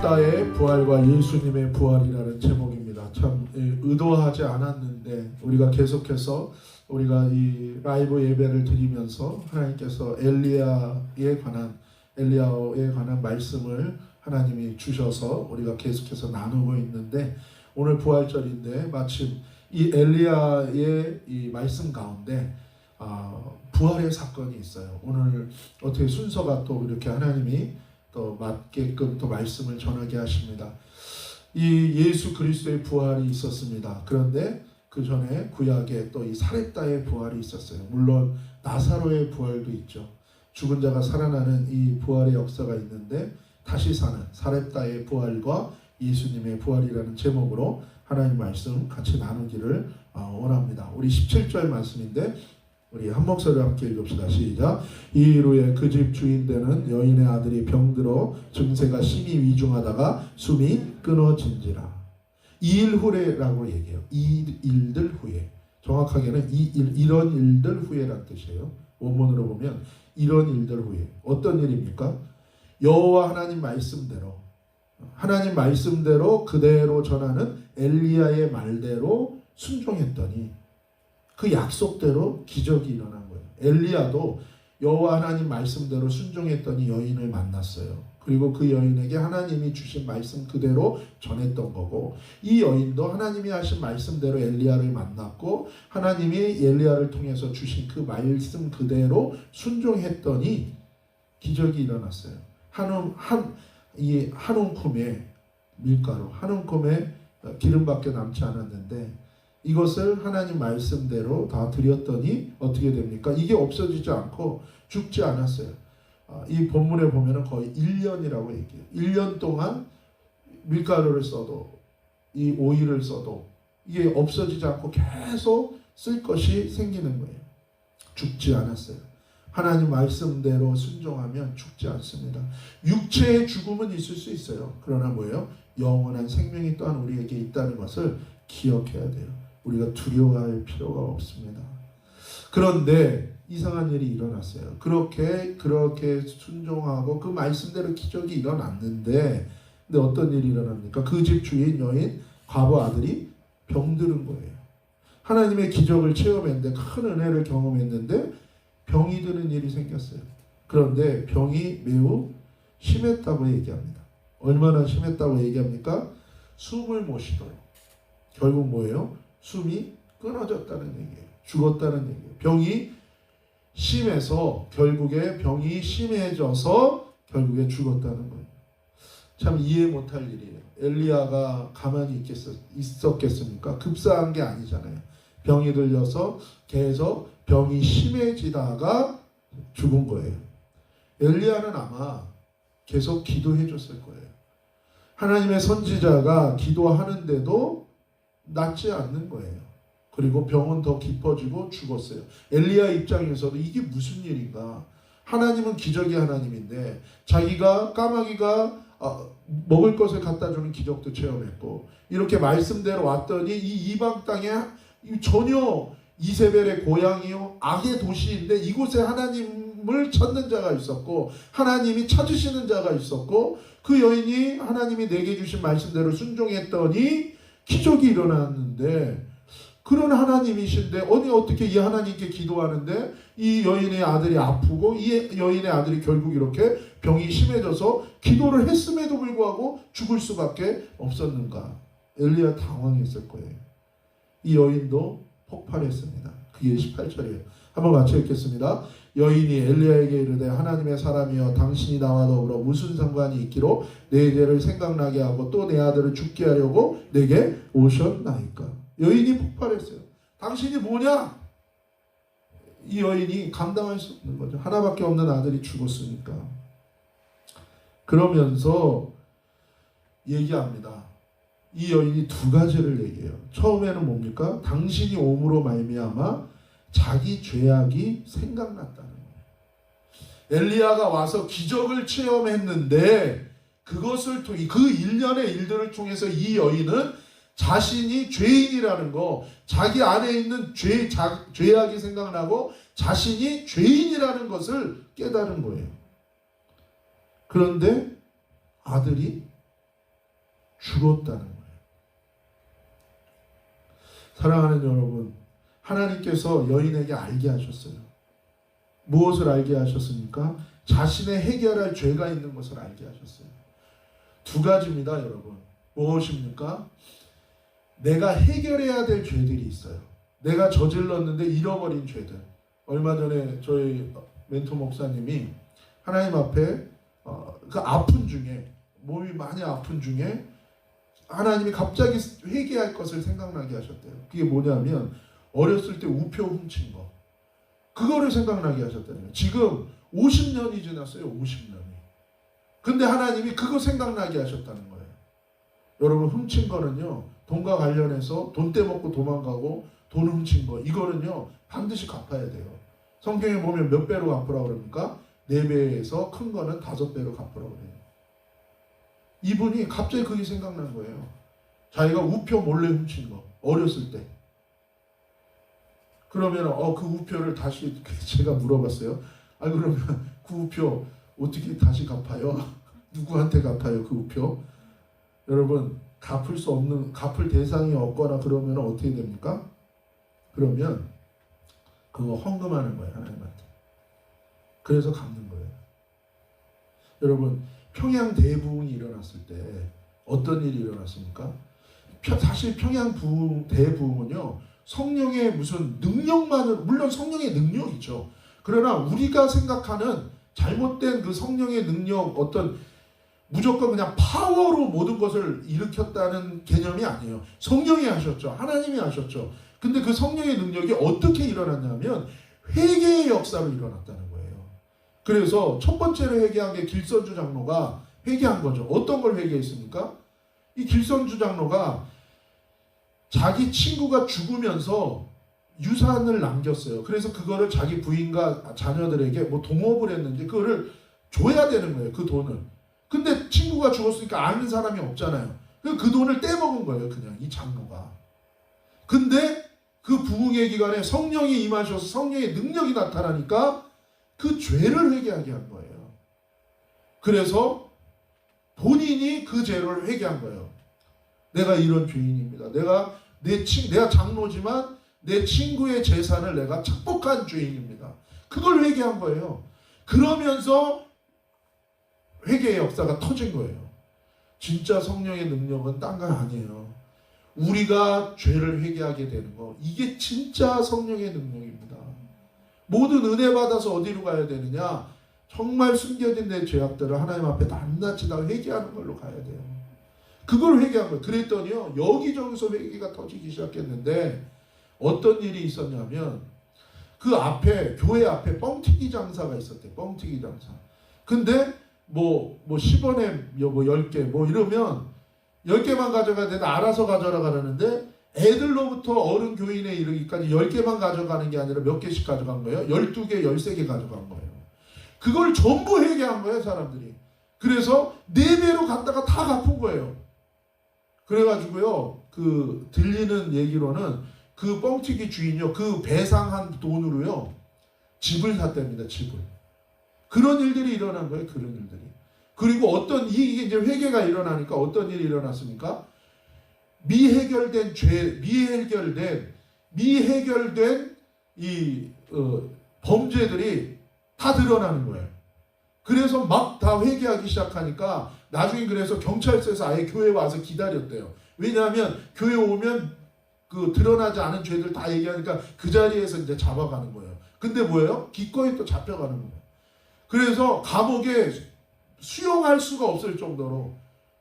사렙다의 부활과 예수님의 부활이라는 제목입니다. 참 의도하지 않았는데 우리가 계속해서 우리가 이 라이브 예배를 드리면서 하나님께서 엘리야에 관한 말씀을 하나님이 주셔서 우리가 계속해서 나누고 있는데, 오늘 부활절인데 마침 이 엘리야의 이 말씀 가운데 부활의 사건이 있어요. 오늘 어떻게 순서가 또 이렇게 하나님이 또 맞게끔 또 말씀을 전하게 하십니다. 이 예수 그리스도의 부활이 있었습니다. 그런데 그 전에 구약에 또 이 사렙다의 부활이 있었어요. 물론 나사로의 부활도 있죠. 죽은 자가 살아나는 이 부활의 역사가 있는데, 다시 사는 사렙다의 부활과 예수님의 부활이라는 제목으로 하나님 말씀 같이 나누기를 원합니다. 우리 17절 말씀인데 우리 한 목소리로 함께 읽읍시다. 시작. 이 일 후에 그 집 주인 되는 여인의 아들이 병들어 증세가 심히 위중하다가 숨이 끊어진지라. 이 일 후에라고 얘기해요. 이 일들 후에. 정확하게는 이런 일들 후에란 뜻이에요. 원문으로 보면 이런 일들 후에. 어떤 일입니까? 여호와 하나님 말씀대로 그대로 전하는 엘리야의 말대로 순종했더니 그 약속대로 기적이 일어난 거예요. 엘리야도 여호와 하나님 말씀대로 순종했더니 여인을 만났어요. 그리고 그 여인에게 하나님이 주신 말씀 그대로 전했던 거고, 이 여인도 하나님이 하신 말씀대로 엘리야를 만났고 하나님이 엘리야를 통해서 주신 그 말씀 그대로 순종했더니 기적이 일어났어요. 한 움큼의 밀가루, 한 움큼의 기름밖에 남지 않았는데, 이것을 하나님 말씀대로 다 드렸더니 어떻게 됩니까? 이게 없어지지 않고 죽지 않았어요. 이 본문에 보면 거의 1년이라고 얘기해요. 1년 동안 밀가루를 써도, 이 오일을 써도 이게 없어지지 않고 계속 쓸 것이 생기는 거예요. 죽지 않았어요. 하나님 말씀대로 순종하면 죽지 않습니다. 육체의 죽음은 있을 수 있어요. 그러나 뭐예요? 영원한 생명이 또한 우리에게 있다는 것을 기억해야 돼요. 우리가 두려워할 필요가 없습니다. 그런데 이상한 일이 일어났어요. 그렇게 순종하고 그 말씀대로 기적이 일어났는데, 근데 어떤 일이 일어납니까? 그 집 주인 여인 과부 아들이 병들은 거예요. 하나님의 기적을 체험했는데, 큰 은혜를 경험했는데 병이 드는 일이 생겼어요. 그런데 병이 매우 심했다고 얘기합니다. 얼마나 심했다고 얘기합니까? 숨을 못 쉬도록. 결국 뭐예요? 숨이 끊어졌다는 얘기예요. 죽었다는 얘기예요. 병이 심해서 결국에 병이 심해져서 결국에 죽었다는 거예요. 참 이해 못할 일이에요. 엘리야가 가만히 있었겠습니까? 급사한 게 아니잖아요. 병이 들려서 계속 병이 심해지다가 죽은 거예요. 엘리야는 아마 계속 기도해 줬을 거예요. 하나님의 선지자가 기도하는데도 낫지 않는 거예요. 그리고 병은 더 깊어지고 죽었어요. 엘리야 입장에서도 이게 무슨 일인가? 하나님은 기적의 하나님인데 자기가 까마귀가 먹을 것을 갖다 주는 기적도 체험했고, 이렇게 말씀대로 왔더니 이 이방 땅에 전혀 이세벨의 고향이요 악의 도시인데 이곳에 하나님을 찾는 자가 있었고 하나님이 찾으시는 자가 있었고, 그 여인이 하나님이 내게 주신 말씀대로 순종했더니 기적이 일어났는데, 그런 하나님이신데 어떻게 이 하나님께 기도하는데 이 여인의 아들이 아프고 이 여인의 아들이 결국 이렇게 병이 심해져서 기도를 했음에도 불구하고 죽을 수밖에 없었는가? 엘리야 당황했을 거예요. 이 여인도 폭발했습니다. 그게 18절이에요. 한번 같이 읽겠습니다. 여인이 엘리야에게 이르되 하나님의 사람이여 당신이 나와 더불어 무슨 상관이 있기로 내 죄를 생각나게 하고 또 내 아들을 죽게 하려고 내게 오셨나이까? 여인이 폭발했어요. 당신이 뭐냐? 이 여인이 감당할 수 없는 거죠. 하나밖에 없는 아들이 죽었으니까. 그러면서 얘기합니다. 이 여인이 두 가지를 얘기해요. 처음에는 뭡니까? 당신이 옴으로 말미암아 자기 죄악이 생각났다는 거예요. 엘리야가 와서 기적을 체험했는데 그것을 통해 그 일련의 일들을 통해서 이 여인은 자신이 죄인이라는 거, 자기 안에 있는 죄악이 생각나고 자신이 죄인이라는 것을 깨달은 거예요. 그런데 아들이 죽었다는 거예요. 사랑하는 여러분, 하나님께서 여인에게 알게 하셨어요. 무엇을 알게 하셨습니까? 자신의 해결할 죄가 있는 것을 알게 하셨어요. 두 가지입니다, 여러분. 무엇입니까? 내가 해결해야 될 죄들이 있어요. 내가 저질렀는데 잃어버린 죄들. 얼마 전에 저희 멘토 목사님이 하나님 앞에 그 아픈 중에, 몸이 많이 아픈 중에 하나님이 갑자기 회개할 것을 생각나게 하셨대요. 그게 뭐냐면 어렸을 때 우표 훔친 거, 그거를 생각나게 하셨다는 거예요. 지금 50년이 지났어요. 50년이. 근데 하나님이 그거 생각나게 하셨다는 거예요. 여러분, 훔친 거는요, 돈과 관련해서 돈 떼먹고 도망가고 돈 훔친 거, 이거는요 반드시 갚아야 돼요. 성경에 보면 몇 배로 갚으라고 그럽니까? 4배에서 큰 거는 5배로 갚으라고 그래요. 이분이 갑자기 그게 생각난 거예요. 자기가 우표 몰래 훔친 거, 어렸을 때. 그러면 그 우표를 다시 제가 물어봤어요. 그러면 그 우표 어떻게 다시 갚아요? 누구한테 갚아요, 그 우표? 여러분, 갚을 수 없는, 갚을 대상이 없거나 그러면 어떻게 됩니까? 그러면 그거 헌금하는 거예요, 하나님한테. 그래서 갚는 거예요. 여러분, 평양 대부흥이 일어났을 때 어떤 일이 일어났습니까? 사실 평양 대부흥은요, 성령의 무슨 능력만을, 물론 성령의 능력이죠. 그러나 우리가 생각하는 잘못된 그 성령의 능력, 어떤 무조건 그냥 파워로 모든 것을 일으켰다는 개념이 아니에요. 성령이 하셨죠. 하나님이 하셨죠. 근데 그 성령의 능력이 어떻게 일어났냐면 회개의 역사로 일어났다는 거예요. 그래서 첫 번째로 회개한 게 길선주 장로가 회개한 거죠. 어떤 걸 회개했습니까? 이 길선주 장로가 자기 친구가 죽으면서 유산을 남겼어요. 그래서 그거를 자기 부인과 자녀들에게 뭐 동업을 했는지 그거를 줘야 되는 거예요. 그 돈을. 근데 친구가 죽었으니까 아는 사람이 없잖아요. 그 돈을 떼먹은 거예요. 그냥 이 장로가. 근데 그 부흥의 기간에 성령이 임하셔서 성령의 능력이 나타나니까 그 죄를 회개하게 한 거예요. 그래서 본인이 그 죄를 회개한 거예요. 내가 이런 죄인입니다. 내가 장로지만 내 친구의 재산을 내가 착복한 죄인입니다. 그걸 회개한 거예요. 그러면서 회개의 역사가 터진 거예요. 진짜 성령의 능력은 딴 거 아니에요. 우리가 죄를 회개하게 되는 거, 이게 진짜 성령의 능력입니다. 모든 은혜 받아서 어디로 가야 되느냐? 정말 숨겨진 내 죄악들을 하나님 앞에 낱낱이 다 회개하는 걸로 가야 돼요. 그걸 회개한 거예요. 그랬더니요, 여기저기서 회개가 터지기 시작했는데 어떤 일이 있었냐면 그 앞에, 교회 앞에 뻥튀기 장사가 있었대요. 뻥튀기 장사. 근데 뭐 10원에 뭐 10개 뭐 이러면 10개만 가져가야 되는데 알아서 가져라 가라는데 애들로부터 어른 교인에 이르기까지 10개만 가져가는 게 아니라 몇 개씩 가져간 거예요. 12개, 13개 가져간 거예요. 그걸 전부 회개한 거예요, 사람들이. 그래서 4배로 갔다가 다 갚은 거예요. 그래가지고요, 그 들리는 얘기로는 그 뻥튀기 주인이요, 그 배상한 돈으로요 집을 샀답니다. 집을. 그런 일들이 일어난 거예요. 그런 일들이. 그리고 이게 이제 회개가 일어나니까 어떤 일이 일어났습니까? 미해결된 죄, 미해결된 이 범죄들이 다 드러나는 거예요. 그래서 막 다 회개하기 시작하니까 나중에 그래서 경찰서에서 아예 교회에 와서 기다렸대요. 왜냐하면 교회 오면 그 드러나지 않은 죄들 다 얘기하니까 그 자리에서 이제 잡아가는 거예요. 근데 뭐예요? 기꺼이 또 잡혀가는 거예요. 그래서 감옥에 수용할 수가 없을 정도로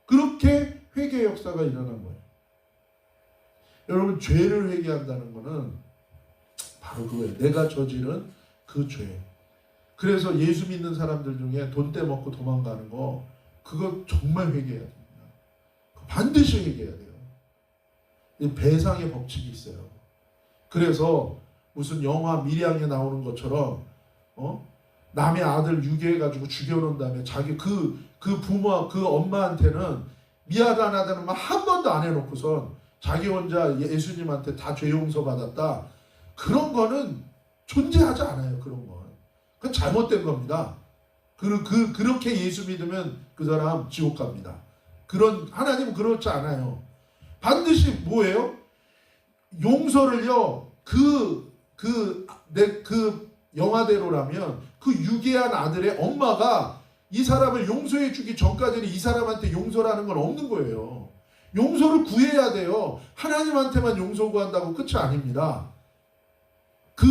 그렇게 회개 역사가 일어난 거예요. 여러분, 죄를 회개한다는 것은 바로 그거예요. 내가 저지른 그 죄. 그래서 예수 믿는 사람들 중에 돈 떼먹고 도망가는 거, 그거 정말 회개해야 됩니다. 반드시 회개해야 돼요. 이 배상의 법칙이 있어요. 그래서 무슨 영화 밀양에 나오는 것처럼 남의 아들 유괴해가지고 죽여놓은 다음에 자기 그 부모, 그 엄마한테는 미안하다는 말 한 번도 안 해놓고선 자기 혼자 예수님한테 다 죄 용서 받았다. 그런 거는 존재하지 않아요. 그런 건. 그건 잘못된 겁니다. 그렇게 예수 믿으면 그 사람 지옥 갑니다. 그런 하나님은 그렇지 않아요. 반드시 뭐예요? 용서를요. 그 영화대로라면 그 유괴한 아들의 엄마가 이 사람을 용서해 주기 전까지는 이 사람한테 용서라는 건 없는 거예요. 용서를 구해야 돼요. 하나님한테만 용서 구한다고 끝이 아닙니다. 그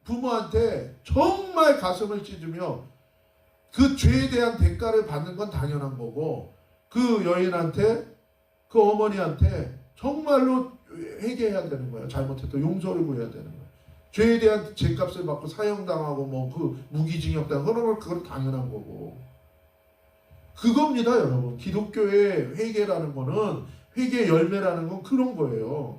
부모한테 정말 가슴을 찢으며 그 죄에 대한 대가를 받는 건 당연한 거고, 그 여인한테, 그 어머니한테 정말로 회개해야 되는 거예요. 잘못해도 용서를 구해야 되는 거예요. 죄에 대한 죄값을 받고 사형당하고 뭐 그 무기징역당하고 그건 당연한 거고. 그겁니다, 여러분. 기독교의 회개라는 거는, 회개의 열매라는 건 그런 거예요.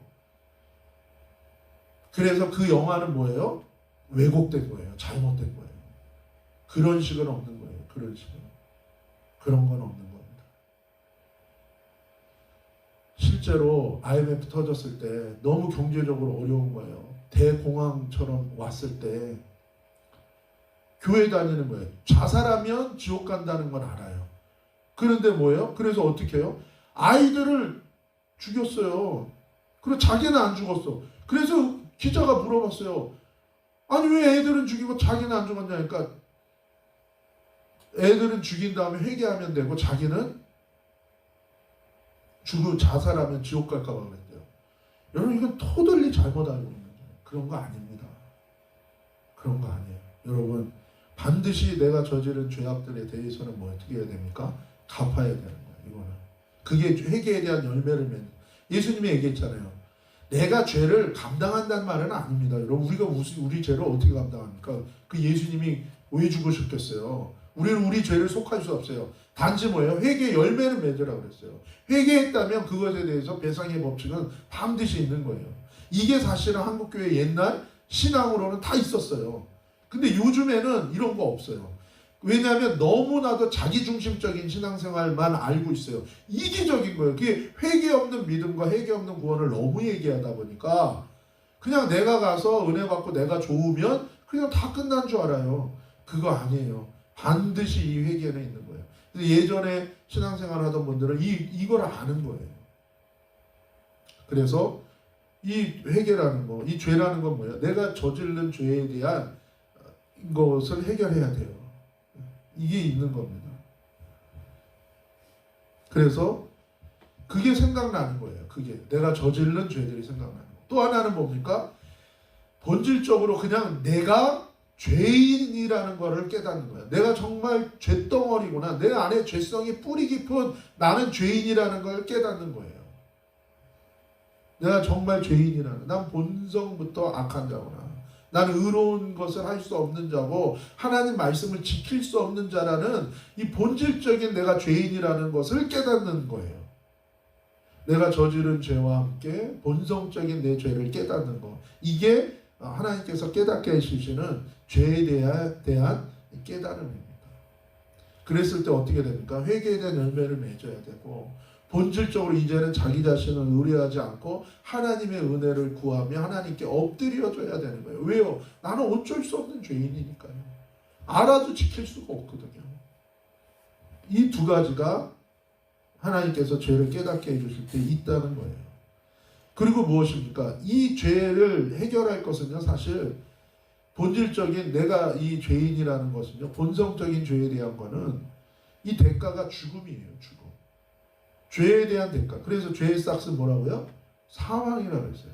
그래서 그 영화는 뭐예요? 왜곡된 거예요. 잘못된 거예요. 그런 식은 없는 거예요. 그런 식은. 그런 건 없는 겁니다. 실제로 IMF 터졌을 때 너무 경제적으로 어려운 거예요. 대공황처럼 왔을 때 교회 다니는 거예요. 자살하면 지옥 간다는 건 알아요. 그런데 뭐예요? 그래서 어떻게 해요? 아이들을 죽였어요. 그리고 자기는 안 죽었어. 그래서 기자가 물어봤어요. 아니 왜 애들은 죽이고 자기는 안 죽었냐니까, 애들은 죽인 다음에 회개하면 되고 자기는 자살하면 지옥 갈까 봐 그랬대요. 여러분, 이건 토들리 잘못 알고 있는 거예요. 그런 거 아닙니다. 그런 거 아니에요. 여러분, 반드시 내가 저지른 죄악들에 대해서는 뭐 어떻게 해야 됩니까? 갚아야 되는 거예요. 이거는. 그게 회개에 대한 열매를 맺는. 예수님이 얘기했잖아요. 내가 죄를 감당한다는 말은 아닙니다. 여러분, 우리가 우리 죄를 어떻게 감당합니까? 그 예수님이 왜 죽으셨겠어요? 우리는 우리 죄를 속할 수 없어요. 단지 뭐예요? 회개의 열매를 맺으라고 그랬어요. 회개했다면 그것에 대해서 배상의 법칙은 반드시 있는 거예요. 이게 사실은 한국교회 옛날 신앙으로는 다 있었어요. 근데 요즘에는 이런 거 없어요. 왜냐하면 너무나도 자기중심적인 신앙생활만 알고 있어요. 이기적인 거예요. 그게 회개 없는 믿음과 회개 없는 구원을 너무 얘기하다 보니까 그냥 내가 가서 은혜 받고 내가 좋으면 그냥 다 끝난 줄 알아요. 그거 아니에요. 반드시 이 회개는 있는 거예요. 예전에 신앙생활 하던 분들은 이걸 아는 거예요. 그래서 이 회개라는 거, 이 죄라는 건 뭐예요? 내가 저지른 죄에 대한 것을 해결해야 돼요. 이게 있는 겁니다. 그래서 그게 생각나는 거예요. 그게 내가 저지른 죄들이 생각나는 거. 또 하나는 뭡니까? 본질적으로 그냥 내가 죄인이라는 것을 깨닫는 거예요. 내가 정말 죄덩어리구나. 내 안에 죄성이 뿌리 깊은 나는 죄인이라는 걸 깨닫는 거예요. 내가 정말 죄인이라는, 난 본성부터 악한 자구나. 나는 의로운 것을 할 수 없는 자고 하나님 말씀을 지킬 수 없는 자라는 이 본질적인 내가 죄인이라는 것을 깨닫는 거예요. 내가 저지른 죄와 함께 본성적인 내 죄를 깨닫는 거. 이게 하나님께서 깨닫게 해주시는 죄에 대한 깨달음입니다. 그랬을 때 어떻게 됩니까? 회개에 대한 열매를 맺어야 되고, 본질적으로 이제는 자기 자신을 의뢰하지 않고 하나님의 은혜를 구하며 하나님께 엎드려줘야 되는 거예요. 왜요? 나는 어쩔 수 없는 죄인이니까요. 알아도 지킬 수가 없거든요. 이 두 가지가 하나님께서 죄를 깨닫게 해주실 때 있다는 거예요. 그리고 무엇입니까? 이 죄를 해결할 것은요, 사실 본질적인 내가 이 죄인이라는 것은요, 본성적인 죄에 대한 거는 이 대가가 죽음이에요. 죽음. 죄에 대한 대가. 그래서 죄의 싹은 뭐라고요? 사망이라고 했어요.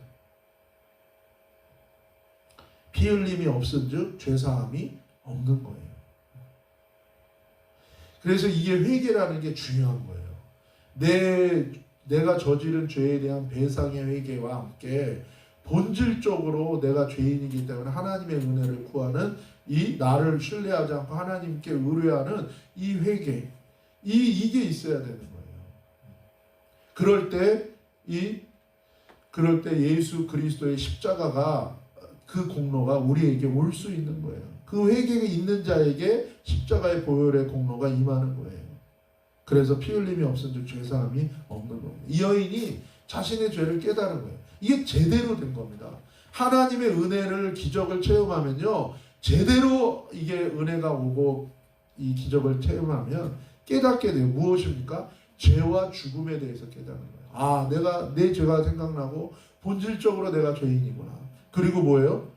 피 흘림이 없은즉 죄사함이 없는 거예요. 그래서 이게 회개라는 게 중요한 거예요. 내가 저지른 죄에 대한 배상의 회개와 함께 본질적으로 내가 죄인이기 때문에 하나님의 은혜를 구하는 이 나를 신뢰하지 않고 하나님께 의뢰하는 이 회개, 이게 있어야 되는 거예요. 그럴 때 예수 그리스도의 십자가가, 그 공로가 우리에게 올 수 있는 거예요. 그 회개가 있는 자에게 십자가의 보혈의 공로가 임하는 거예요. 그래서 피 흘림이 없은즉 죄사함이 없는 겁니다. 이 여인이 자신의 죄를 깨달은 거예요. 이게 제대로 된 겁니다. 하나님의 은혜를, 기적을 체험하면요, 제대로 이게 은혜가 오고 이 기적을 체험하면 깨닫게 돼요. 무엇입니까? 죄와 죽음에 대해서 깨닫는 거예요. 내가 내 죄가 생각나고 본질적으로 내가 죄인이구나. 그리고 뭐예요?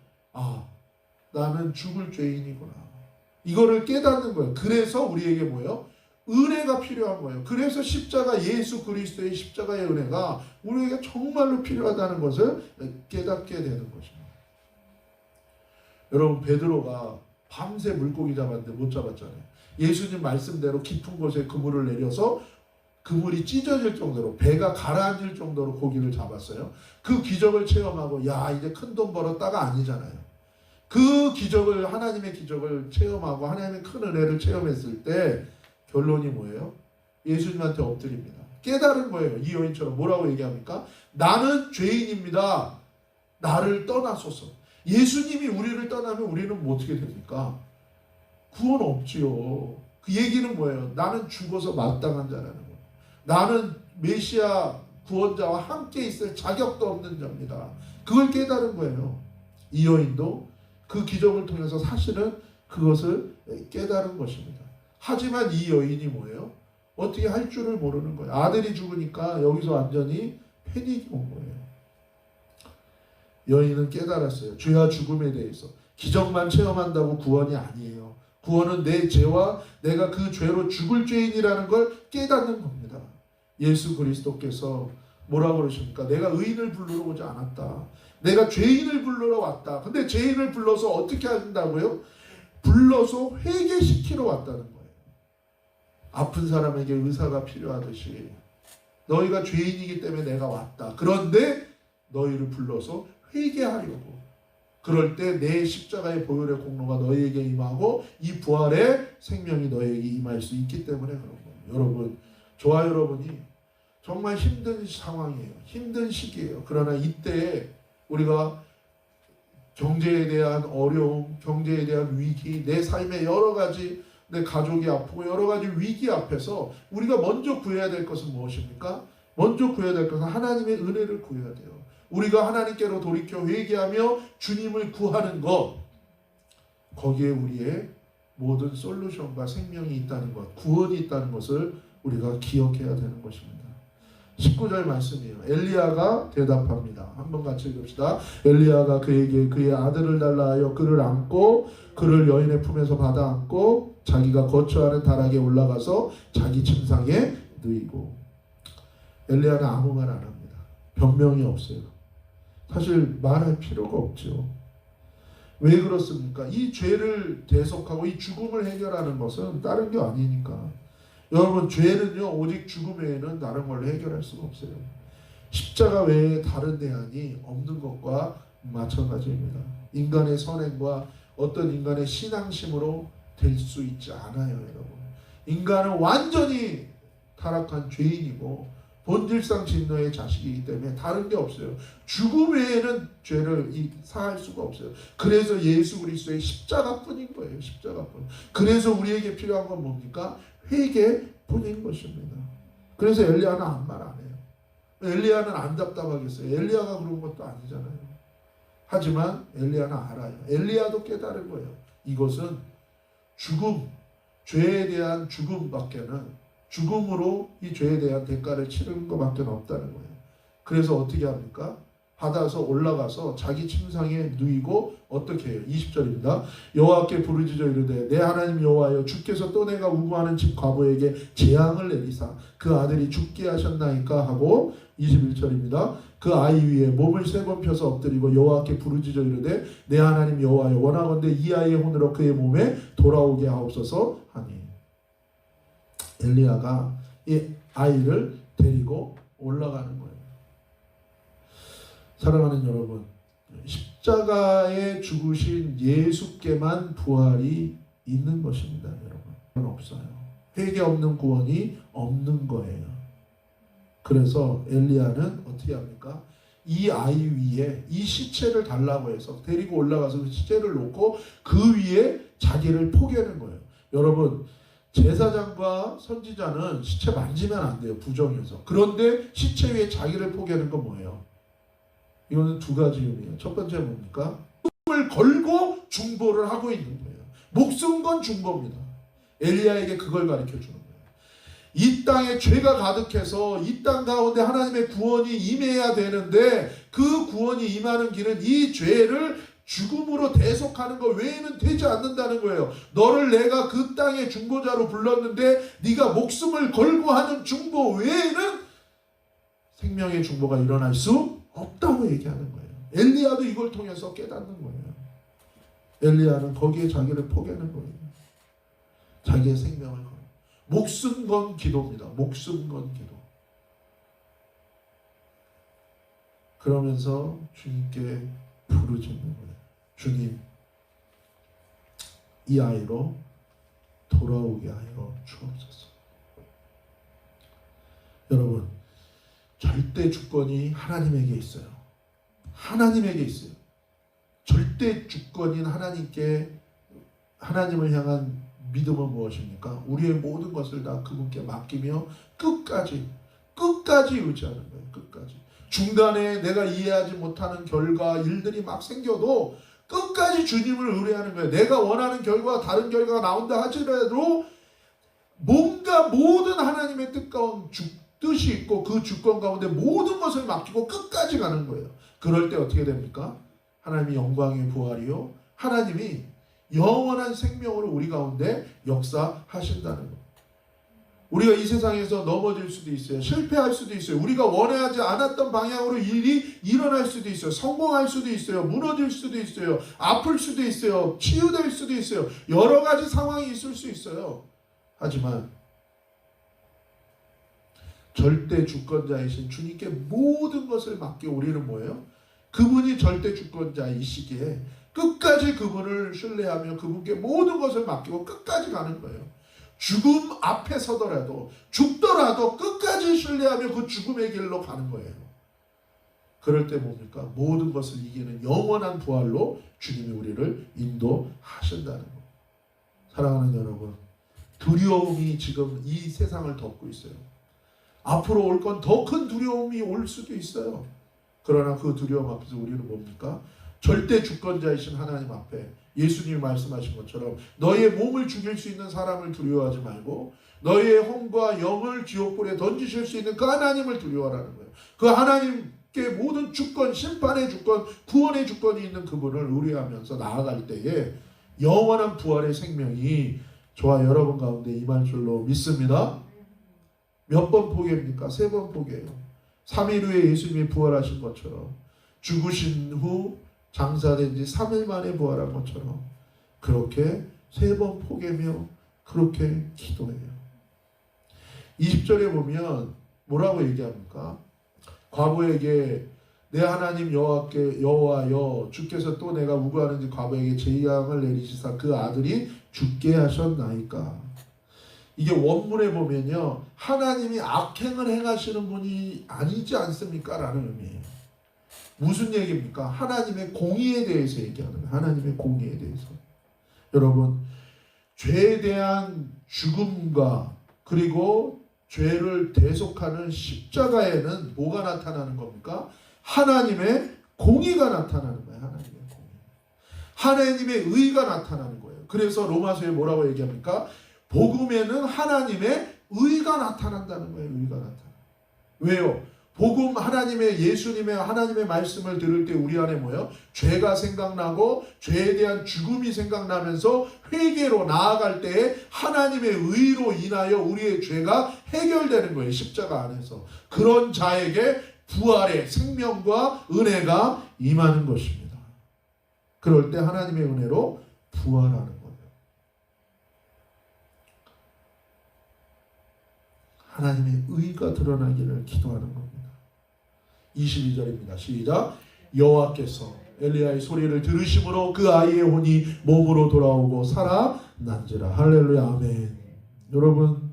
나는 죽을 죄인이구나. 이거를 깨닫는 거예요. 그래서 우리에게 뭐예요? 은혜가 필요한 거예요. 그래서 십자가, 예수 그리스도의 십자가의 은혜가 우리에게 정말로 필요하다는 것을 깨닫게 되는 것입니다. 여러분, 베드로가 밤새 물고기 잡았는데 못 잡았잖아요. 예수님 말씀대로 깊은 곳에 그물을 내려서 그물이 찢어질 정도로, 배가 가라앉을 정도로 고기를 잡았어요. 그 기적을 체험하고 이제 큰 돈 벌었다가 아니잖아요. 그 기적을, 하나님의 기적을 체험하고 하나님의 큰 은혜를 체험했을 때 결론이 뭐예요? 예수님한테 엎드립니다. 깨달은 거예요. 이 여인처럼. 뭐라고 얘기합니까? 나는 죄인입니다. 나를 떠나소서. 예수님이 우리를 떠나면 우리는 뭐 어떻게 됩니까? 구원 없지요. 그 얘기는 뭐예요? 나는 죽어서 마땅한 자라는 거예요. 나는 메시아 구원자와 함께 있을 자격도 없는 자입니다. 그걸 깨달은 거예요. 이 여인도 그 기적을 통해서 사실은 그것을 깨달은 것입니다. 하지만 이 여인이 뭐예요? 어떻게 할 줄을 모르는 거예요. 아들이 죽으니까 여기서 완전히 패닉이 온 거예요. 여인은 깨달았어요. 죄와 죽음에 대해서. 기적만 체험한다고 구원이 아니에요. 구원은 내 죄와 내가 그 죄로 죽을 죄인이라는 걸 깨닫는 겁니다. 예수 그리스도께서 뭐라고 그러십니까? 내가 의인을 부르러 오지 않았다. 내가 죄인을 부르러 왔다. 근데 죄인을 불러서 어떻게 한다고요? 불러서 회개시키러 왔다는 거예요. 아픈 사람에게 의사가 필요하듯이 너희가 죄인이기 때문에 내가 왔다. 그런데 너희를 불러서 회개하려고. 그럴 때 내 십자가의 보혈의 공로가 너희에게 임하고 이 부활의 생명이 너희에게 임할 수 있기 때문에 그런 거예요. 여러분, 저와 여러분이 정말 힘든 상황이에요. 힘든 시기예요. 그러나 이때 우리가 경제에 대한 어려움, 경제에 대한 위기, 내 삶의 여러 가지, 내 가족이 아프고 여러 가지 위기 앞에서 우리가 먼저 구해야 될 것은 무엇입니까? 먼저 구해야 될 것은 하나님의 은혜를 구해야 돼요. 우리가 하나님께로 돌이켜 회개하며 주님을 구하는 것, 거기에 우리의 모든 솔루션과 생명이 있다는 것, 구원이 있다는 것을 우리가 기억해야 되는 것입니다. 19절 말씀이에요. 엘리야가 대답합니다. 한번 같이 읽읍시다. 엘리야가 그에게 그의 아들을 달라 하여 그를 안고 그를 여인의 품에서 받아 안고 자기가 거처하는 다락에 올라가서 자기 침상에 누이고. 엘리야는 아무 말 안 합니다. 변명이 없어요. 사실 말할 필요가 없죠. 왜 그렇습니까? 이 죄를 대속하고 이 죽음을 해결하는 것은 다른 게 아니니까. 여러분, 죄는요 오직 죽음 외에는 다른 걸로 해결할 수가 없어요. 십자가 외에 다른 대안이 없는 것과 마찬가지입니다. 인간의 선행과 어떤 인간의 신앙심으로 될 수 있지 않아요, 여러분. 인간은 완전히 타락한 죄인이고 본질상 진노의 자식이기 때문에 다른 게 없어요. 죽음 외에는 죄를 사할 수가 없어요. 그래서 예수 그리스도의 십자가뿐인 거예요. 십자가뿐. 그래서 우리에게 필요한 건 뭡니까? 회개뿐인 것입니다. 그래서 엘리야는 아무 말 안 해요. 엘리야는 안 답답하겠어요. 엘리야가 그런 것도 아니잖아요. 하지만 엘리야는 알아요. 엘리야도 깨달은 거예요. 이것은 죽음, 죄에 대한 죽음밖에는, 죽음으로 이 죄에 대한 대가를 치르는 것밖에 없다는 거예요. 그래서 어떻게 합니까? 받아서 올라가서 자기 침상에 누이고 어떻게 해요? 20절입니다. 여호와께 부르짖어 이르되 내 하나님 여호와여, 주께서 또 내가 우구하는 집 과부에게 재앙을 내리사 그 아들이 죽게 하셨나이까 하고, 21절입니다. 그 아이 위에 몸을 3번 펴서 엎드리고 여호와께 부르짖어 이르되 내 하나님 여호와여, 원하건대 이 아이의 혼으로 그의 몸에 돌아오게 하옵소서 하니. 엘리야가 이 아이를 데리고 올라가는 거예요. 사랑하는 여러분, 십자가에 죽으신 예수께만 부활이 있는 것입니다. 여러분, 없어요. 회개 없는 구원이 없는 거예요. 그래서 엘리야는 어떻게 합니까? 이 아이 위에 이 시체를 달라고 해서 데리고 올라가서 그 시체를 놓고 그 위에 자기를 포개는 거예요. 여러분, 제사장과 선지자는 시체 만지면 안 돼요. 부정해서. 그런데 시체 위에 자기를 포개는 건 뭐예요? 이거는 두 가지 의미예요. 첫 번째 뭡니까? 목숨을 걸고 중보를 하고 있는 거예요. 목숨 건 중보입니다. 엘리야에게 그걸 가르쳐 주는 거예요. 이 땅에 죄가 가득해서 이 땅 가운데 하나님의 구원이 임해야 되는데 그 구원이 임하는 길은 이 죄를 죽음으로 대속하는 것 외에는 되지 않는다는 거예요. 너를 내가 그 땅의 중보자로 불렀는데 네가 목숨을 걸고 하는 중보 외에는 생명의 중보가 일어날 수 없다고 얘기하는 거예요. 엘리야도 이걸 통해서 깨닫는 거예요. 엘리야는 거기에 자기를 포기하는 거예요. 자기의 생명을 걸어. 목숨 건 기도입니다. 목숨 건 기도. 그러면서 주님께 부르짖는 거예요. 주님, 이 아이로 돌아오게 하여 주옵소서. 여러분, 절대 주권이 하나님에게 있어요. 하나님에게 있어요. 절대 주권인 하나님을 향한 믿음은 무엇입니까? 우리의 모든 것을 다 그분께 맡기며 끝까지 의지하는 거예요. 끝까지. 중간에 내가 이해하지 못하는 결과, 일들이 막 생겨도 끝까지 주님을 의뢰하는 거예요. 내가 원하는 결과와 다른 결과가 나온다 하더라도 뭔가 모든 하나님의 뜻이 있고 그 주권 가운데 모든 것을 맡기고 끝까지 가는 거예요. 그럴 때 어떻게 됩니까? 하나님이 영광의 부활이요, 하나님이 영원한 생명으로 우리 가운데 역사하신다는 거예요. 우리가 이 세상에서 넘어질 수도 있어요. 실패할 수도 있어요. 우리가 원하지 않았던 방향으로 일이 일어날 수도 있어요. 성공할 수도 있어요. 무너질 수도 있어요. 아플 수도 있어요. 치유될 수도 있어요. 여러 가지 상황이 있을 수 있어요. 하지만 절대 주권자이신 주님께 모든 것을 맡기고 우리는 뭐예요? 그분이 절대 주권자이시기에 끝까지 그분을 신뢰하며 그분께 모든 것을 맡기고 끝까지 가는 거예요. 죽음 앞에 서더라도 죽더라도 끝까지 신뢰하며 그 죽음의 길로 가는 거예요. 그럴 때 뭡니까? 모든 것을 이기는 영원한 부활로 주님이 우리를 인도하신다는 거예요. 사랑하는 여러분, 두려움이 지금 이 세상을 덮고 있어요. 앞으로 올 건 더 큰 두려움이 올 수도 있어요. 그러나 그 두려움 앞에서 우리는 뭡니까? 절대 주권자이신 하나님 앞에 예수님이 말씀하신 것처럼 너의 몸을 죽일 수 있는 사람을 두려워하지 말고 너의 혼과 영을 지옥불에 던지실 수 있는 그 하나님을 두려워하라는 거예요. 그 하나님께 모든 주권, 심판의 주권, 구원의 주권이 있는 그분을 의뢰하면서 나아갈 때에 영원한 부활의 생명이 저와 여러분 가운데 임할 줄로 믿습니다. 몇 번 포기입니까? 3번 포기예요. 3일 후에 예수님이 부활하신 것처럼, 죽으신 후 장사된 지 3일 만에 부활한 것처럼 그렇게 3번 포기하며 그렇게 기도해요. 20절에 보면 뭐라고 얘기합니까? 과부에게 내 하나님 여호와여 주께서 또 내가 우구하는지 과부에게 재앙을 내리시사 그 아들이 죽게 하셨나이까. 이게 원문에 보면요, 하나님이 악행을 행하시는 분이 아니지 않습니까? 라는 의미예요. 무슨 얘기입니까? 하나님의 공의에 대해서 얘기하는 거예요. 하나님의 공의에 대해서. 여러분, 죄에 대한 죽음과 그리고 죄를 대속하는 십자가에는 뭐가 나타나는 겁니까? 하나님의 공의가 나타나는 거예요. 하나님의 공의. 하나님의 의가 나타나는 거예요. 그래서 로마서에 뭐라고 얘기합니까? 복음에는 하나님의 의가 나타난다는 거예요. 의가 나타나. 왜요? 복음, 예수님의 하나님의 말씀을 들을 때 우리 안에 뭐예요? 죄가 생각나고 죄에 대한 죽음이 생각나면서 회개로 나아갈 때에 하나님의 의로 인하여 우리의 죄가 해결되는 거예요. 십자가 안에서. 그런 자에게 부활의 생명과 은혜가 임하는 것입니다. 그럴 때 하나님의 은혜로 부활하는 거예요. 하나님의 의가 드러나기를 기도하는 겁니다. 22절입니다. 시작. 여호와께서 엘리야의 소리를 들으심으로 그 아이의 혼이 몸으로 돌아오고 살아난지라. 할렐루야. 아멘. 여러분,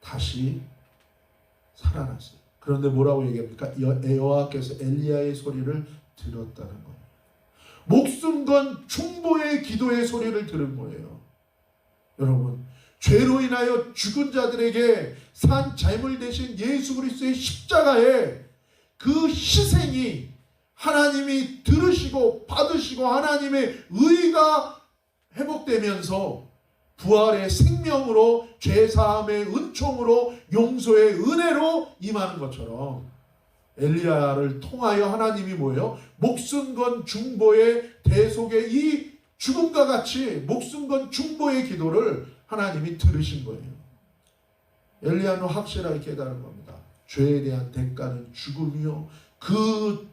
다시 살아났어요. 그런데 뭐라고 얘기합니까? 여호와께서 엘리야의 소리를 들었다는 거예요. 목숨 건 중보의 기도의 소리를 들은 거예요. 여러분, 죄로 인하여 죽은 자들에게 산 제물 대신 예수 그리스도의 십자가의 그 희생이 하나님이 들으시고 받으시고 하나님의 의가 회복되면서 부활의 생명으로 죄사함의 은총으로 용서의 은혜로 임하는 것처럼 엘리야를 통하여 하나님이 뭐예요? 목숨 건 중보의 대속의 이 죽음과 같이 목숨 건 중보의 기도를 하나님이 들으신 거예요. 엘리야는 확실하게 깨달은 겁니다. 죄에 대한 대가는 죽음이요. 그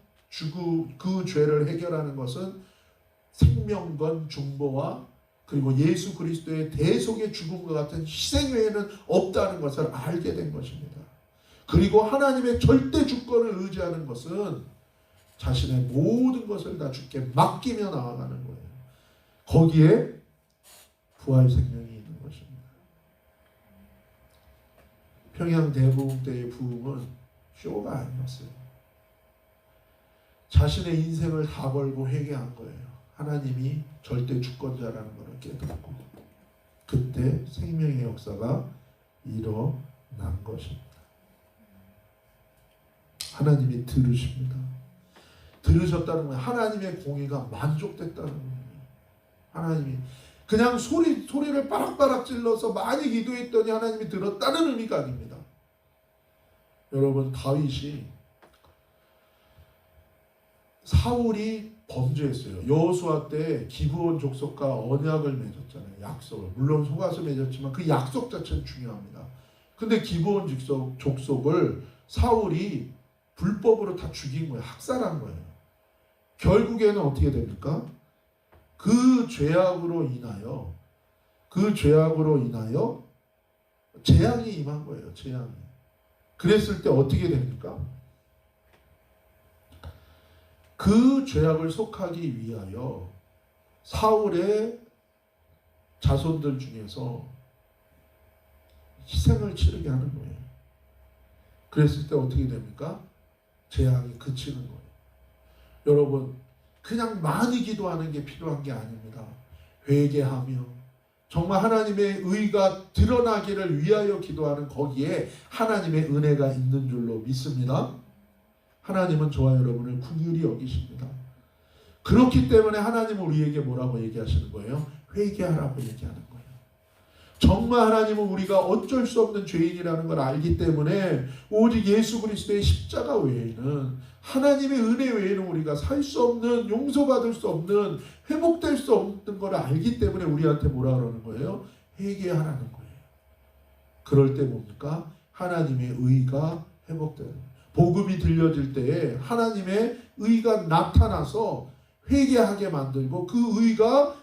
죄를 해결하는 것은 생명 건 중보와 그리고 예수 그리스도의 대속의 죽음과 같은 희생 외에는 없다는 것을 알게 된 것입니다. 그리고 하나님의 절대 주권을 의지하는 것은 자신의 모든 것을 다 주께 맡기며 나아가는 거예요. 거기에 부활 생명이 있는 것입니다. 평양 대부흥 때의 부흥은 쇼가 아니었어요. 자신의 인생을 다 걸고 회개한 거예요. 하나님이 절대 주권자라는 것을 깨닫고 그때 생명의 역사가 일어난 것입니다. 하나님이 들으십니다. 들으셨다는 거예요. 하나님의 공의가 만족됐다는 거예요. 하나님이 그냥 소리를 빠락빠락 질러서 많이 기도했더니 하나님이 들었다는 의미가 아닙니다. 여러분, 다윗이 사울이 범죄했어요. 여호수아 때 기브온 족속과 언약을 맺었잖아요. 약속을. 물론 속아서 맺었지만 그 약속 자체는 중요합니다. 근데 기브온 족속을 사울이 불법으로 다 죽인 거예요. 학살한 거예요. 결국에는 어떻게 됩니까? 그 죄악으로 인하여 재앙이 임한 거예요. 재앙이. 그랬을 때 어떻게 됩니까? 그 죄악을 속하기 위하여 사울의 자손들 중에서 희생을 치르게 하는 거예요. 그랬을 때 어떻게 됩니까? 재앙이 그치는 거예요. 여러분, 그냥 많이 기도하는 게 필요한 게 아닙니다. 회개하며 정말 하나님의 의가 드러나기를 위하여 기도하는 거기에 하나님의 은혜가 있는 줄로 믿습니다. 하나님은 저와 여러분을 긍휼히 여기십니다. 그렇기 때문에 하나님은 우리에게 뭐라고 얘기하시는 거예요? 회개하라고 얘기하는 거예요. 정말 하나님은 우리가 어쩔 수 없는 죄인이라는 걸 알기 때문에 오직 예수 그리스도의 십자가 외에는 하나님의 은혜 외에는 우리가 살 수 없는, 용서받을 수 없는, 회복될 수 없는 걸 알기 때문에 우리한테 뭐라 그러는 거예요? 회개하라는 거예요. 그럴 때 뭡니까? 하나님의 의가 회복되는 거예요. 복음이 들려질 때에 하나님의 의가 나타나서 회개하게 만들고 그 의가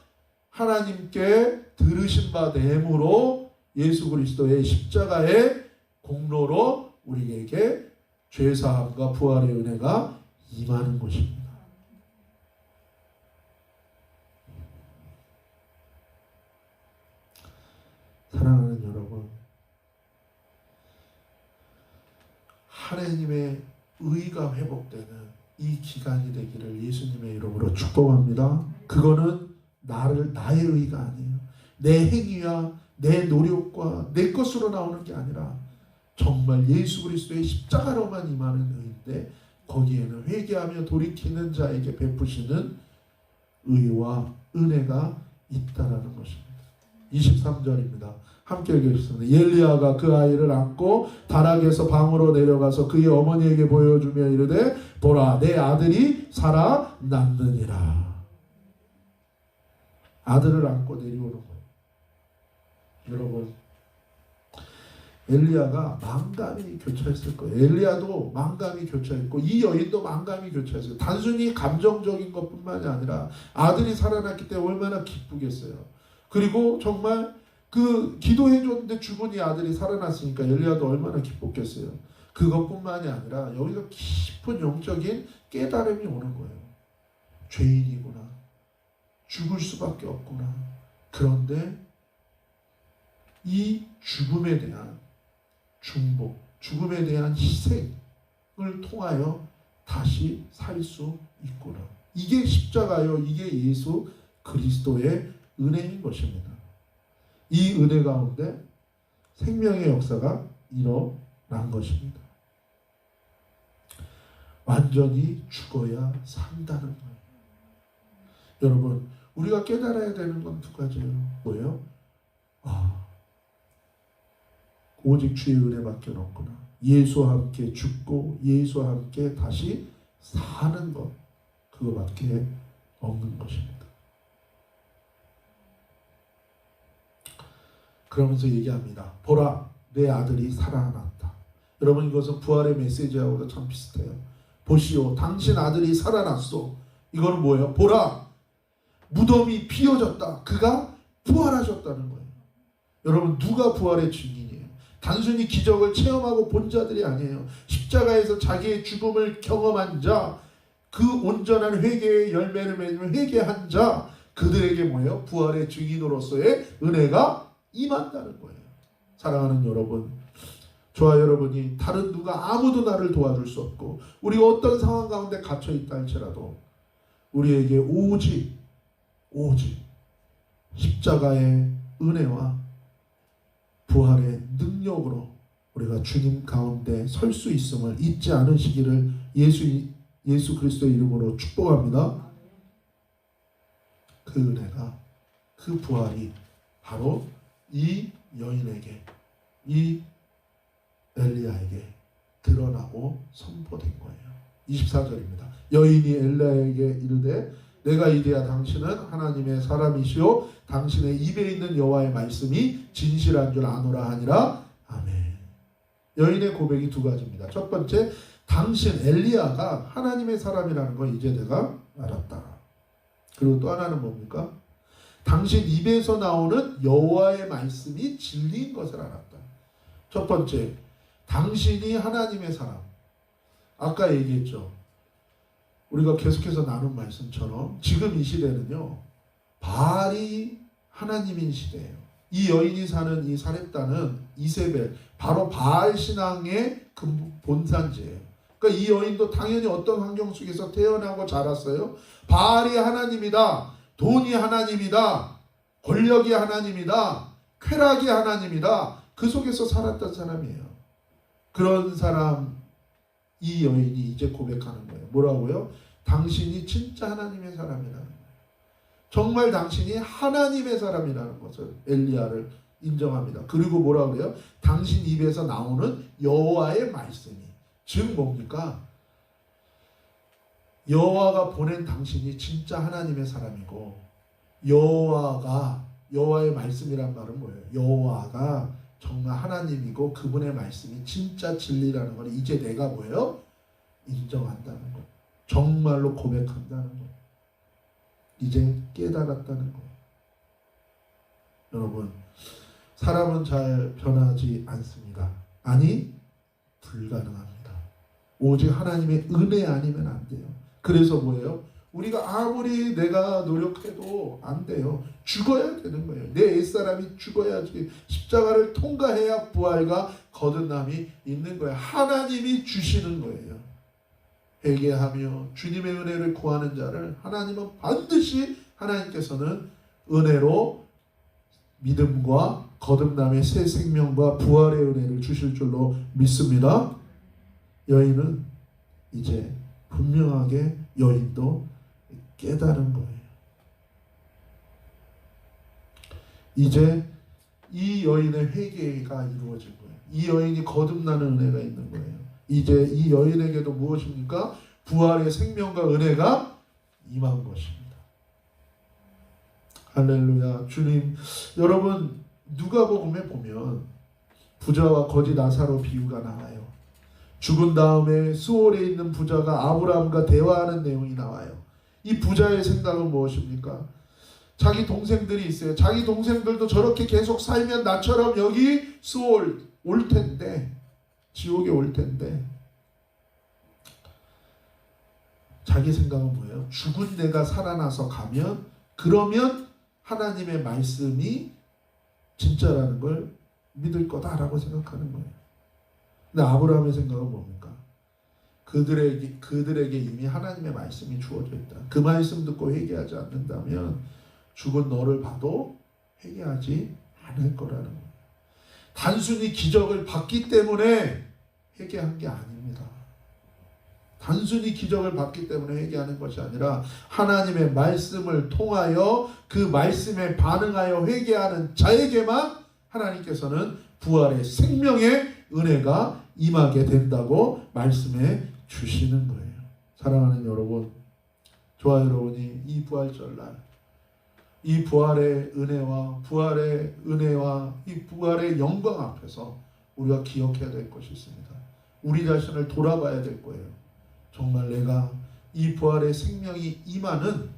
하나님께 들으신 바 됨으로 예수 그리스도의 십자가의 공로로 우리에게 죄사함과 부활의 은혜가 임하는 것입니다. 사랑하는 여러분, 하나님의 의가 회복되는 이 기간이 되기를 예수님의 이름으로 축복합니다. 그거는 나의 의가 아니에요. 내 행위와 내 노력과 내 것으로 나오는 게 아니라 정말 예수 그리스도의 십자가로만 임하는 의인데 거기에는 회개하며 돌이키는 자에게 베푸시는 의와 은혜가 있다라는 것입니다. 23절입니다. 함께 읽겠습니다. 엘리야가 그 아이를 안고 다락에서 방으로 내려가서 그의 어머니에게 보여주며 이르되 보라 내 아들이 살아났느니라. 아들을 안고 내려오는 거예요. 여러분, 엘리야가 망감이 교차했을 거예요. 엘리야도 망감이 교차했고 이 여인도 망감이 교차했어요. 단순히 감정적인 것뿐만이 아니라 아들이 살아났기 때문에 얼마나 기쁘겠어요. 그리고 정말 그 기도해 줬는데 죽은 이 아들이 살아났으니까 엘리야도 얼마나 기뻤겠어요. 그것뿐만이 아니라 여기서 깊은 영적인 깨달음이 오는 거예요. 죄인이구나. 죽을 수밖에 없구나. 그런데 이 죽음에 대한 중복, 죽음에 대한 희생을 통하여 다시 살 수 있구나. 이게 십자가요. 이게 예수 그리스도의 은혜인 것입니다. 이 은혜 가운데 생명의 역사가 일어난 것입니다. 완전히 죽어야 산다는 거예요. 여러분, 우리가 깨달아야 되는 건 두 가지예요. 뭐예요? 오직 주의 은혜밖에 없구나. 예수와 함께 죽고 예수와 함께 다시 사는 것, 그거밖에 없는 것입니다. 그러면서 얘기합니다. 보라, 내 아들이 살아났다. 여러분, 이것은 부활의 메시지하고도 참 비슷해요. 보시오, 당신 아들이 살아났소. 이거는 뭐예요? 보라, 무덤이 비어졌다. 그가 부활하셨다는 거예요. 여러분, 누가 부활의 증인이에요? 단순히 기적을 체험하고 본 자들이 아니에요. 십자가에서 자기의 죽음을 경험한 자, 그 온전한 회개의 열매를 맺으면 회개한 자, 그들에게 뭐예요? 부활의 증인으로서의 은혜가 임한다는 거예요. 사랑하는 여러분, 저와 여러분이 다른 누가 아무도 나를 도와줄 수 없고 우리가 어떤 상황 가운데 갇혀 있다 할지라도 우리에게 오직 십자가의 은혜와 부활의 능력으로 우리가 주님 가운데 설 수 있음을 잊지 않으시기를 예수 그리스도의 이름으로 축복합니다. 그 은혜가, 그 부활이 바로 이 여인에게, 이 엘리야에게 드러나고 선포된 거예요. 24절입니다. 여인이 엘리야에게 이르되 내가 이르야 당신은 하나님의 사람이시오 당신의 입에 있는 여호와의 말씀이 진실한 줄 아노라 하니라. 아멘. 여인의 고백이 두 가지입니다. 첫 번째, 당신 엘리야가 하나님의 사람이라는 걸 이제 내가 알았다. 그리고 또 하나는 뭡니까? 당신 입에서 나오는 여호와의 말씀이 진리인 것을 알았다. 첫 번째, 당신이 하나님의 사람. 아까 얘기했죠. 우리가 계속해서 나눈 말씀처럼 지금 이 시대는요, 바알이 하나님인 시대예요. 이 여인이 사는 이 사렙다는 이세벨, 바로 바알 신앙의 본산지예요. 그러니까 이 여인도 당연히 어떤 환경 속에서 태어나고 자랐어요. 바알이 하나님이다, 돈이 하나님이다, 권력이 하나님이다, 쾌락이 하나님이다, 그 속에서 살았던 사람이에요. 그런 사람, 이 여인이 이제 고백하는 거예요. 뭐라고요? 당신이 진짜 하나님의 사람이라는 거예요. 정말 당신이 하나님의 사람이라는 것을 엘리야를 인정합니다. 그리고 뭐라고 그래요? 당신 입에서 나오는 여호와의 말씀이, 즉 뭡니까? 여호와가 보낸 당신이 진짜 하나님의 사람이고, 여호와의 말씀이란 말은 뭐예요? 여호와가 정말 하나님이고 그분의 말씀이 진짜 진리라는 걸 이제 내가 뭐예요? 인정한다는 거예요. 정말로 고백한다는 거예요. 이제 깨달았다는 거예요. 여러분, 사람은 잘 변하지 않습니다. 아니, 불가능합니다. 오직 하나님의 은혜 아니면 안 돼요. 그래서 뭐예요? 우리가 아무리 내가 노력해도 안 돼요. 죽어야 되는 거예요. 내 옛사람이 죽어야지, 십자가를 통과해야 부활과 거듭남이 있는 거예요. 하나님이 주시는 거예요. 회개하며 주님의 은혜를 구하는 자를 하나님은 반드시, 하나님께서는 은혜로 믿음과 거듭남의 새 생명과 부활의 은혜를 주실 줄로 믿습니다. 여인은 이제 분명하게 여인도 깨달은 거예요. 이제 이 여인의 회개가 이루어진 거예요. 이 여인이 거듭나는 은혜가 있는 거예요. 이제 이 여인에게도 무엇입니까? 부활의 생명과 은혜가 임한 것입니다. 할렐루야. 주님, 여러분, 누가복음에 보면 부자와 거지 나사로 비유가 나와요. 죽은 다음에 수월에 있는 부자가 아브라함과 대화하는 내용이 나와요. 이 부자의 생각은 무엇입니까? 자기 동생들이 있어요. 자기 동생들도 저렇게 계속 살면 나처럼 여기 수월 올 텐데, 지옥에 올 텐데, 자기 생각은 뭐예요? 죽은 내가 살아나서 가면, 그러면 하나님의 말씀이 진짜라는 걸 믿을 거다라고 생각하는 거예요. 근데 아브라함의 생각은 뭡니까? 그들에게 이미 하나님의 말씀이 주어져 있다. 그 말씀 듣고 회개하지 않는다면 죽은 너를 봐도 회개하지 않을 거라는 거예요. 단순히 기적을 봤기 때문에 회개한 게 아닙니다. 단순히 기적을 받기 때문에 회개하는 것이 아니라 하나님의 말씀을 통하여 그 말씀에 반응하여 회개하는 자에게만 하나님께서는 부활의 생명의 은혜가 임하게 된다고 말씀해 주시는 거예요. 사랑하는 여러분, 저와 여러분이 이 부활절날 이 부활의 은혜와 이 부활의 영광 앞에서 우리가 기억해야 될 것이 있습니다. 우리 자신을 돌아봐야 될 거예요. 정말 내가 이 부활의 생명이 임하는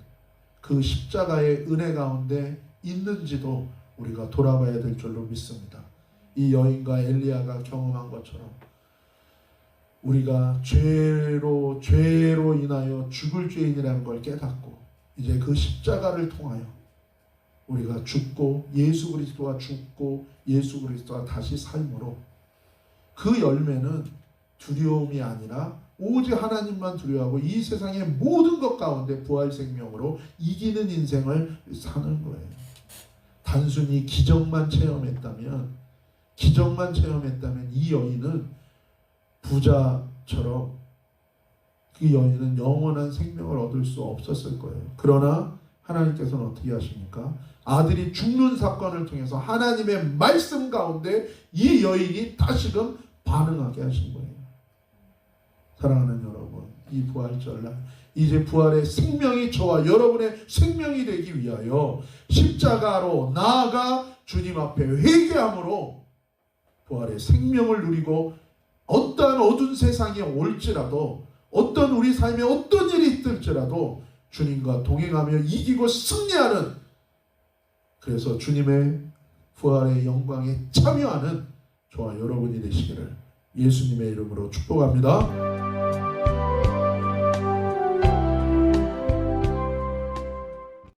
그 십자가의 은혜 가운데 있는지도 우리가 돌아봐야 될 줄로 믿습니다. 이 여인과 엘리야가 경험한 것처럼 우리가 죄로 인하여 죽을 죄인이라는 걸 깨닫고 이제 그 십자가를 통하여 우리가 죽고 예수 그리스도와 죽고 예수 그리스도와 다시 삶으로 그 열매는 두려움이 아니라 오직 하나님만 두려워하고 이 세상의 모든 것 가운데 부활 생명으로 이기는 인생을 사는 거예요. 단순히 기적만 체험했다면 이 여인은 부자처럼 그 여인은 영원한 생명을 얻을 수 없었을 거예요. 그러나 하나님께서는 어떻게 하십니까? 아들이 죽는 사건을 통해서 하나님의 말씀 가운데 이 여인이 다시금 반응하게 하신 거예요. 사랑하는 여러분, 이 부활절날 이제 부활의 생명이 저와 여러분의 생명이 되기 위하여 십자가로 나아가 주님 앞에 회개함으로 부활의 생명을 누리고 어떠한 어두운 세상이 올지라도 어떤 우리 삶에 어떤 일이 있을지라도 주님과 동행하며 이기고 승리하는, 그래서 주님의 부활의 영광에 참여하는 저와 여러분이 되시기를 예수님의 이름으로 축복합니다.